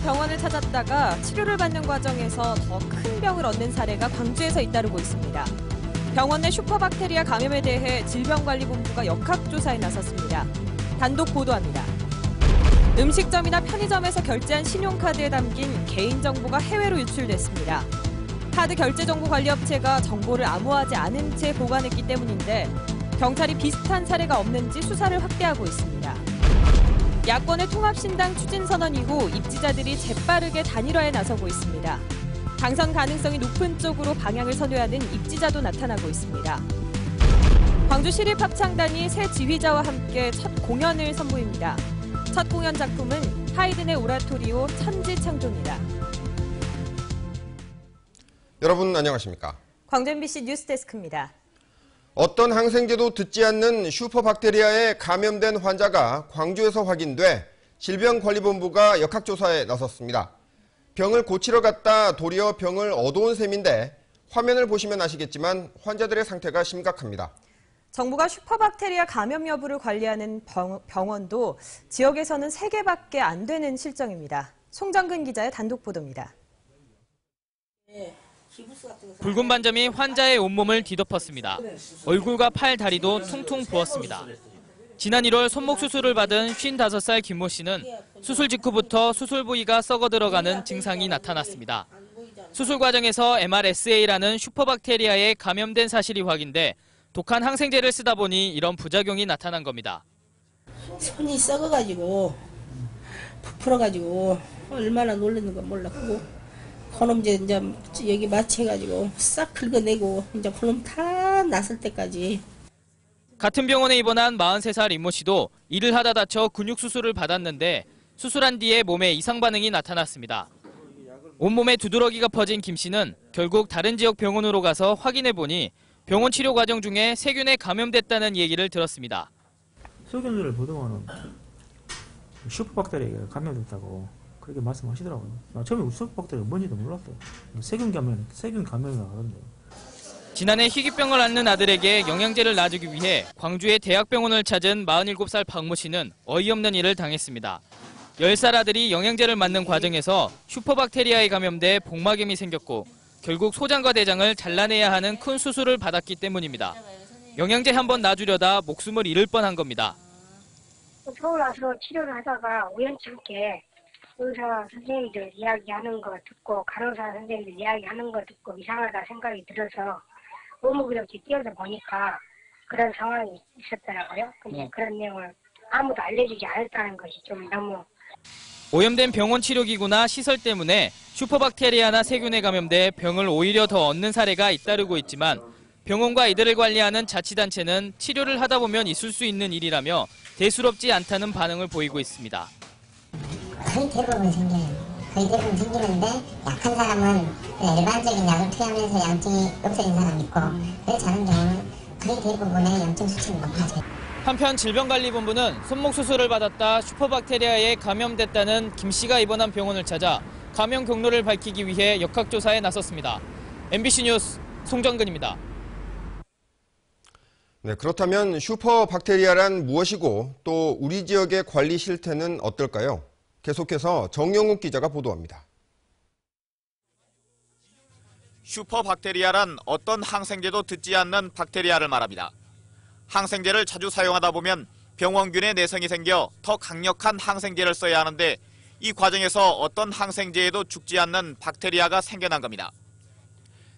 병원을 찾았다가 치료를 받는 과정에서 더 큰 병을 얻는 사례가 광주에서 잇따르고 있습니다. 병원 내 슈퍼박테리아 감염에 대해 질병관리본부가 역학조사에 나섰습니다. 단독 보도합니다. 음식점이나 편의점에서 결제한 신용카드에 담긴 개인정보가 해외로 유출됐습니다. 카드 결제정보관리업체가 정보를 암호화하지 않은 채 보관했기 때문인데 경찰이 비슷한 사례가 없는지 수사를 확대하고 있습니다. 야권의 통합신당 추진선언 이후 입지자들이 재빠르게 단일화에 나서고 있습니다. 당선 가능성이 높은 쪽으로 방향을 선회하는 입지자도 나타나고 있습니다. 광주시립합창단이 새 지휘자와 함께 첫 공연을 선보입니다. 첫 공연 작품은 하이든의 오라토리오 천지창조입니다. 여러분 안녕하십니까? 광주 MBC 뉴스데스크입니다. 어떤 항생제도 듣지 않는 슈퍼박테리아에 감염된 환자가 광주에서 확인돼 질병관리본부가 역학조사에 나섰습니다. 병을 고치러 갔다 도리어 병을 얻어온 셈인데 화면을 보시면 아시겠지만 환자들의 상태가 심각합니다. 정부가 슈퍼박테리아 감염 여부를 관리하는 병원도 지역에서는 3개밖에 안 되는 실정입니다. 송정근 기자의 단독 보도입니다. 붉은 반점이 환자의 온몸을 뒤덮었습니다. 얼굴과 팔, 다리도 퉁퉁 부었습니다. 지난 1월 손목 수술을 받은 55살 김모 씨는 수술 직후부터 수술 부위가 썩어 들어가는 증상이 나타났습니다. 수술 과정에서 MRSA라는 슈퍼박테리아에 감염된 사실이 확인돼 독한 항생제를 쓰다 보니 이런 부작용이 나타난 겁니다. 손이 썩어가지고 부풀어가지고 얼마나 놀랐는가 몰랐고 그놈 이제 여기 마취해가지고 싹 긁어내고 이제 그놈 다 났을 때까지. 같은 병원에 입원한 43살 임모 씨도 일을 하다 다쳐 근육 수술을 받았는데 수술한 뒤에 몸에 이상 반응이 나타났습니다. 온몸에 두드러기가 퍼진 김 씨는 결국 다른 지역 병원으로 가서 확인해 보니 병원 치료 과정 중에 세균에 감염됐다는 얘기를 들었습니다. 소견들을 보더만은 슈퍼박테리아가 감염됐다고 그렇게 말씀하시더라고요. 나 처음에 슈퍼박테리아가 뭔지도 몰랐어요. 세균 감염이라고 하던데. 지난해 희귀병을 앓는 아들에게 영양제를 놔주기 위해 광주의 대학병원을 찾은 47살 박모 씨는 어이없는 일을 당했습니다. 10살 아들이 영양제를 맞는 과정에서 슈퍼박테리아에 감염돼 복막염이 생겼고 결국 소장과 대장을 잘라내야 하는 큰 수술을 받았기 때문입니다. 영양제 한 번 놔주려다 목숨을 잃을 뻔한 겁니다. 서울 와서 치료를 하다가 우연찮게 의사 선생님들 이야기하는 거 듣고 간호사 선생님들 이야기하는 거 듣고 이상하다 생각이 들어서 의무구역지 뛰어서 보니까 그런 상황이 있었더라고요. 근데 그런 내용을 아무도 알려주지 않았다는 것이 좀 너무. 오염된 병원 치료기구나 시설 때문에 슈퍼박테리아나 세균에 감염돼 병을 오히려 더 얻는 사례가 잇따르고 있지만 병원과 이들을 관리하는 자치단체는 치료를 하다 보면 있을 수 있는 일이라며 대수롭지 않다는 반응을 보이고 있습니다. 거의 대부분 생겨요. 거의 대부분 생기는데 약한 사람은 일반적인 약을 투여하면서 염증이 없어진 사람이 있고 그렇지 않은 경우는 거의 대부분의 염증 수치가 높아져요. 한편 질병관리본부는 손목 수술을 받았다 슈퍼박테리아에 감염됐다는 김 씨가 입원한 병원을 찾아 감염 경로를 밝히기 위해 역학조사에 나섰습니다. MBC 뉴스 송정근입니다. 네, 그렇다면 슈퍼박테리아란 무엇이고 또 우리 지역의 관리 실태는 어떨까요? 계속해서 정영욱 기자가 보도합니다. 슈퍼박테리아란 어떤 항생제도 듣지 않는 박테리아를 말합니다. 항생제를 자주 사용하다 보면 병원균의 내성이 생겨 더 강력한 항생제를 써야 하는데 이 과정에서 어떤 항생제에도 죽지 않는 박테리아가 생겨난 겁니다.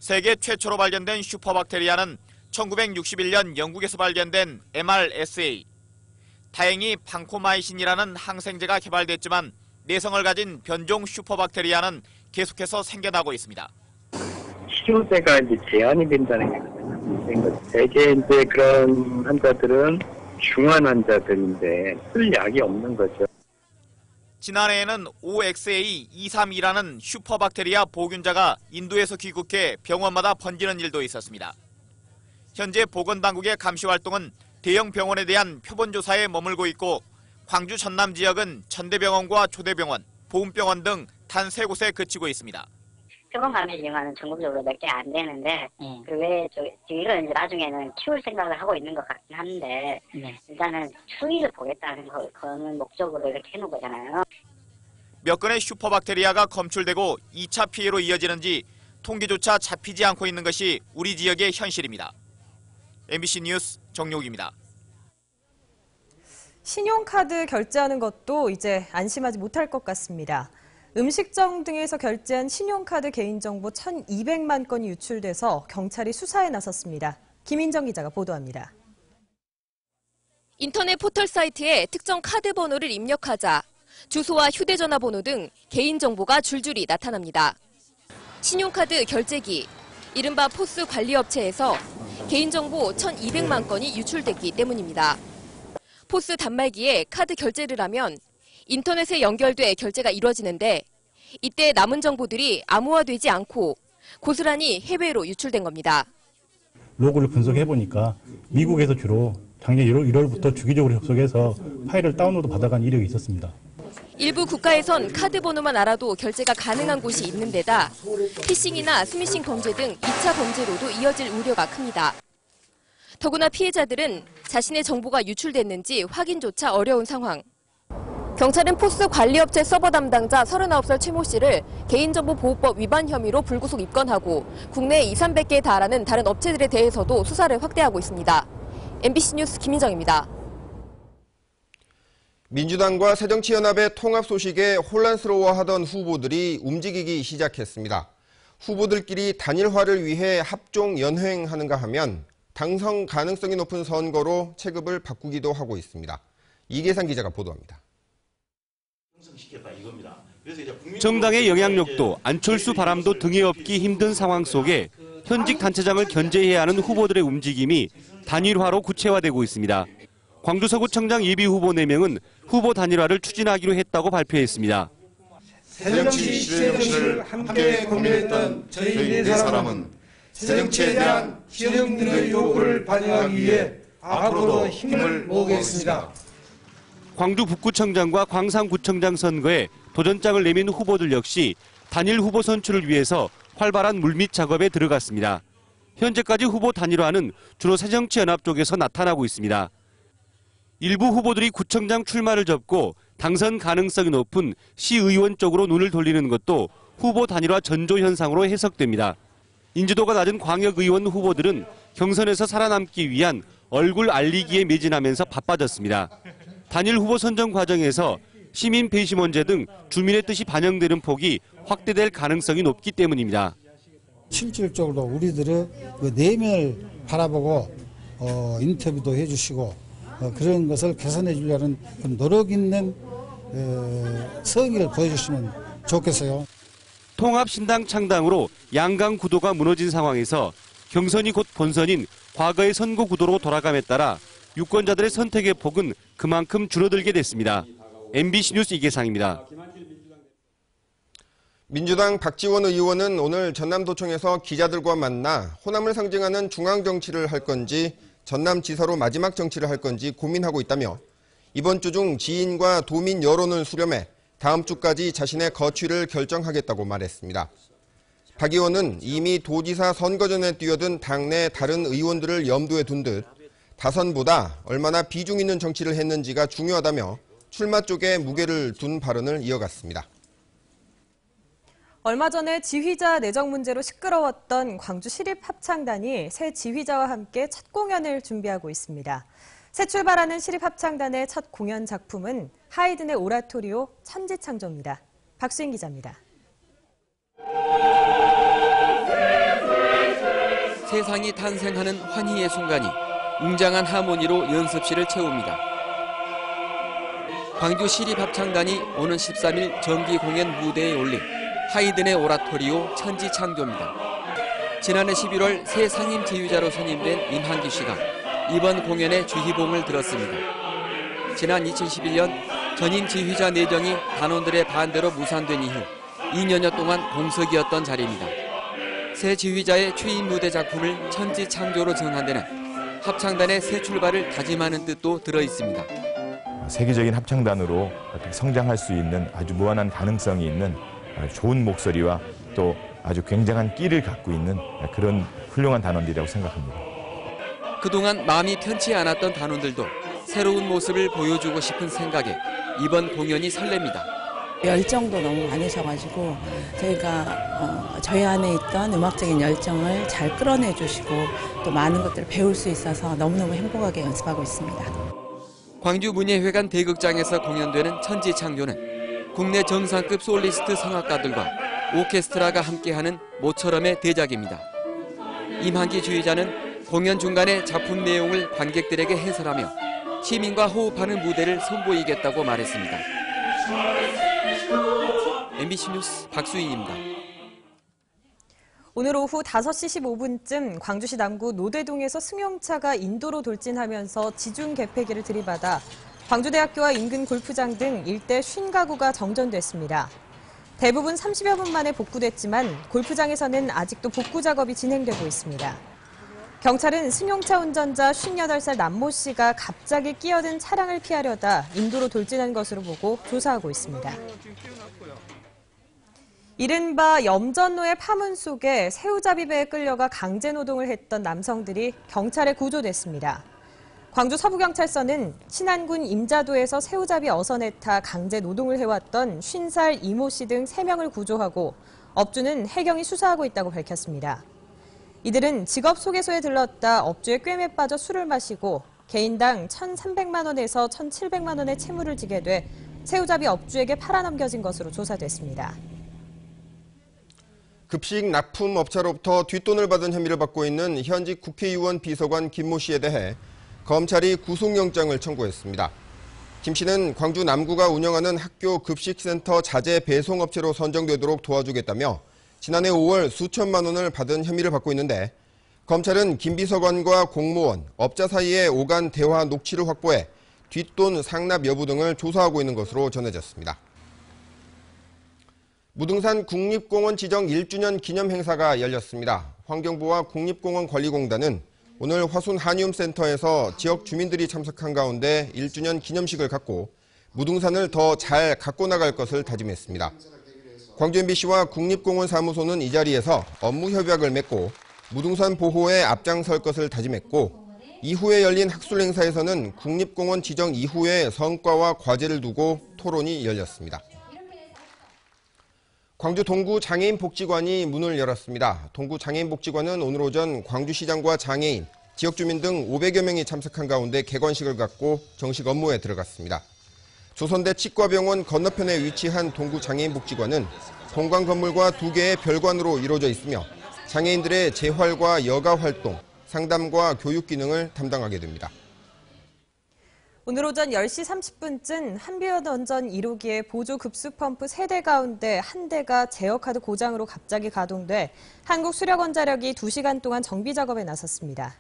세계 최초로 발견된 슈퍼박테리아는 1961년 영국에서 발견된 MRSA. 다행히 방코마이신이라는 항생제가 개발됐지만 내성을 가진 변종 슈퍼박테리아는 계속해서 생겨나고 있습니다. 치료제가 이제 제한이 된다는 게 대개 이제 그런 환자들은 중환 환자들인데 쓸 약이 없는 거죠. 지난해에는 OXA232라는 슈퍼박테리아 보균자가 인도에서 귀국해 병원마다 번지는 일도 있었습니다. 현재 보건당국의 감시 활동은 대형 병원에 대한 표본 조사에 머물고 있고 광주 전남 지역은 전대병원과 조대병원, 보훈병원 등 단 3곳에 그치고 있습니다. 표본 감염 영화는 전국적으로 몇 개 안 되는데 그 외에 이걸 이제 나중에는 키울 생각을 하고 있는 것 같긴 한데 일단은 추이를 보겠다는 거는 목적으로 이렇게 해놓은 거잖아요. 몇 건의 슈퍼박테리아가 검출되고 2차 피해로 이어지는지 통계조차 잡히지 않고 있는 것이 우리 지역의 현실입니다. MBC 뉴스 정용욱입니다. 신용카드 결제하는 것도 이제 안심하지 못할 것 같습니다. 음식점 등에서 결제한 신용카드 개인정보 1,200만 건이 유출돼서 경찰이 수사에 나섰습니다. 김인정 기자가 보도합니다. 인터넷 포털 사이트에 특정 카드 번호를 입력하자 주소와 휴대전화 번호 등 개인정보가 줄줄이 나타납니다. 신용카드 결제기, 이른바 포스 관리업체에서 개인정보 1,200만 건이 유출됐기 때문입니다. 포스 단말기에 카드 결제를 하면 인터넷에 연결돼 결제가 이루어지는데 이때 남은 정보들이 암호화되지 않고 고스란히 해외로 유출된 겁니다. 로그를 분석해보니까 미국에서 주로 작년 1월부터 주기적으로 접속해서 파일을 다운로드 받아간 이력이 있었습니다. 일부 국가에선 카드 번호만 알아도 결제가 가능한 곳이 있는 데다 피싱이나 스미싱 범죄 등 2차 범죄로도 이어질 우려가 큽니다. 더구나 피해자들은 자신의 정보가 유출됐는지 확인조차 어려운 상황. 경찰은 포스 관리업체 서버 담당자 39살 최모 씨를 개인정보보호법 위반 혐의로 불구속 입건하고 국내 200~300개에 달하는 다른 업체들에 대해서도 수사를 확대하고 있습니다. MBC 뉴스 김인정입니다. 민주당과 새정치연합의 통합 소식에 혼란스러워하던 후보들이 움직이기 시작했습니다. 후보들끼리 단일화를 위해 합종 연횡하는가 하면 당선 가능성이 높은 선거로 체급을 바꾸기도 하고 있습니다. 이계상 기자가 보도합니다. 정당의 영향력도 안철수 바람도 등에 업기 힘든 상황 속에 현직 단체장을 견제해야 하는 후보들의 움직임이 단일화로 구체화되고 있습니다. 광주서구청장 예비 후보 4명은 후보 단일화를 추진하기로 했다고 발표했습니다. 새정치 시대정치를 함께 고민했던 저희 4사람은 새정치에 대한 시정들의 요구를 반영하기 위해 앞으로도 힘을 모으겠습니다. 광주 북구청장과 광산구청장 선거에 도전장을 내민 후보들 역시 단일 후보 선출을 위해서 활발한 물밑 작업에 들어갔습니다. 현재까지 후보 단일화는 주로 새정치연합 쪽에서 나타나고 있습니다. 일부 후보들이 구청장 출마를 접고 당선 가능성이 높은 시의원 쪽으로 눈을 돌리는 것도 후보 단일화 전조 현상으로 해석됩니다. 인지도가 낮은 광역의원 후보들은 경선에서 살아남기 위한 얼굴 알리기에 매진하면서 바빠졌습니다. 단일 후보 선정 과정에서 시민 배심 문제 등 주민의 뜻이 반영되는 폭이 확대될 가능성이 높기 때문입니다. 실질적으로 우리들의 내면을 바라보고 인터뷰도 해주시고 그런 것을 개선해 주려는 노력 있는 성의를 보여주시면 좋겠어요. 통합신당 창당으로 양강 구도가 무너진 상황에서 경선이 곧 본선인 과거의 선거 구도로 돌아감에 따라 유권자들의 선택의 폭은 그만큼 줄어들게 됐습니다. MBC 뉴스 이계상입니다. 민주당 박지원 의원은 오늘 전남도청에서 기자들과 만나 호남을 상징하는 중앙정치를 할 건지 전남지사로 마지막 정치를 할 건지 고민하고 있다며 이번 주 중 지인과 도민 여론을 수렴해 다음 주까지 자신의 거취를 결정하겠다고 말했습니다. 박 의원은 이미 도지사 선거 전에 뛰어든 당내 다른 의원들을 염두에 둔 듯 다선보다 얼마나 비중 있는 정치를 했는지가 중요하다며 출마 쪽에 무게를 둔 발언을 이어갔습니다. 얼마 전에 지휘자 내정 문제로 시끄러웠던 광주 시립합창단이 새 지휘자와 함께 첫 공연을 준비하고 있습니다. 새 출발하는 시립합창단의 첫 공연 작품은 하이든의 오라토리오 천지창조입니다. 박수인 기자입니다. 세상이 탄생하는 환희의 순간이 웅장한 하모니로 연습실을 채웁니다. 광주 시립합창단이 오는 13일 정기 공연 무대에 올린 하이든의 오라토리오 천지창조입니다. 지난해 11월 새 상임 지휘자로 선임된 임한기 씨가 이번 공연의 주희봉을 들었습니다. 지난 2011년 전임 지휘자 내정이 단원들의 반대로 무산된 이후 2년여 동안 공석이었던 자리입니다. 새 지휘자의 취임 무대 작품을 천지창조로 정한 데는 합창단의 새 출발을 다짐하는 뜻도 들어 있습니다. 세계적인 합창단으로 성장할 수 있는 아주 무한한 가능성이 있는 좋은 목소리와 또 아주 굉장한 끼를 갖고 있는 그런 훌륭한 단원들이라고 생각합니다. 그동안 마음이 편치 않았던 단원들도 새로운 모습을 보여주고 싶은 생각에 이번 공연이 설렙니다. 열정도 너무 많으셔가지고 저희가 저희 안에 있던 음악적인 열정을 잘 끌어내 주시고 또 많은 것들을 배울 수 있어서 너무너무 행복하게 연습하고 있습니다. 광주문예회관 대극장에서 공연되는 천지창조는 국내 정상급 솔리스트 성악가들과 오케스트라가 함께하는 모처럼의 대작입니다. 임한기 주의자는 공연 중간에 작품 내용을 관객들에게 해설하며 시민과 호흡하는 무대를 선보이겠다고 말했습니다. MBC 뉴스 박수희입니다. 오늘 오후 5시 15분쯤 광주시 남구 노대동에서 승용차가 인도로 돌진하면서 지중 개폐기를 들이받아 광주대학교와 인근 골프장 등 일대 50가구가 정전됐습니다. 대부분 30여 분 만에 복구됐지만 골프장에서는 아직도 복구 작업이 진행되고 있습니다. 경찰은 승용차 운전자 58살 남모 씨가 갑자기 끼어든 차량을 피하려다 인도로 돌진한 것으로 보고 조사하고 있습니다. 이른바 염전로의 파문 속에 새우잡이배에 끌려가 강제노동을 했던 남성들이 경찰에 구조됐습니다. 광주 서부경찰서는 신안군 임자도에서 새우잡이 어선에 타 강제노동을 해왔던 50살 이모 씨 등 3명을 구조하고 업주는 해경이 수사하고 있다고 밝혔습니다. 이들은 직업소개소에 들렀다 업주의 꿰매 빠져 술을 마시고 개인당 1,300만 원에서 1,700만 원의 채무를 지게 돼 새우잡이 업주에게 팔아넘겨진 것으로 조사됐습니다. 급식 납품업체로부터 뒷돈을 받은 혐의를 받고 있는 현직 국회의원 비서관 김모 씨에 대해 검찰이 구속영장을 청구했습니다. 김 씨는 광주 남구가 운영하는 학교 급식센터 자재 배송업체로 선정되도록 도와주겠다며 지난해 5월 수천만 원을 받은 혐의를 받고 있는데 검찰은 김 비서관과 공무원, 업자 사이에 오간 대화 녹취를 확보해 뒷돈 상납 여부 등을 조사하고 있는 것으로 전해졌습니다. 무등산 국립공원 지정 1주년 기념 행사가 열렸습니다. 환경부와 국립공원관리공단은 오늘 화순 한의움센터에서 지역 주민들이 참석한 가운데 1주년 기념식을 갖고 무등산을 더 잘 갖고 나갈 것을 다짐했습니다. 광주 MBC와 국립공원사무소는 이 자리에서 업무 협약을 맺고 무등산 보호에 앞장설 것을 다짐했고 이후에 열린 학술 행사에서는 국립공원 지정 이후의 성과와 과제를 두고 토론이 열렸습니다. 광주 동구장애인복지관이 문을 열었습니다. 동구장애인복지관은 오늘 오전 광주시장과 장애인, 지역주민 등 500여 명이 참석한 가운데 개관식을 갖고 정식 업무에 들어갔습니다. 조선대 치과병원 건너편에 위치한 동구장애인복지관은 본관 건물과 2개의 별관으로 이루어져 있으며 장애인들의 재활과 여가 활동, 상담과 교육 기능을 담당하게 됩니다. 오늘 오전 10시 30분쯤 한비원원전 1호기의 보조 급수펌프 3대 가운데 1대가 제어카드 고장으로 갑자기 가동돼 한국수력원자력이 2시간 동안 정비 작업에 나섰습니다.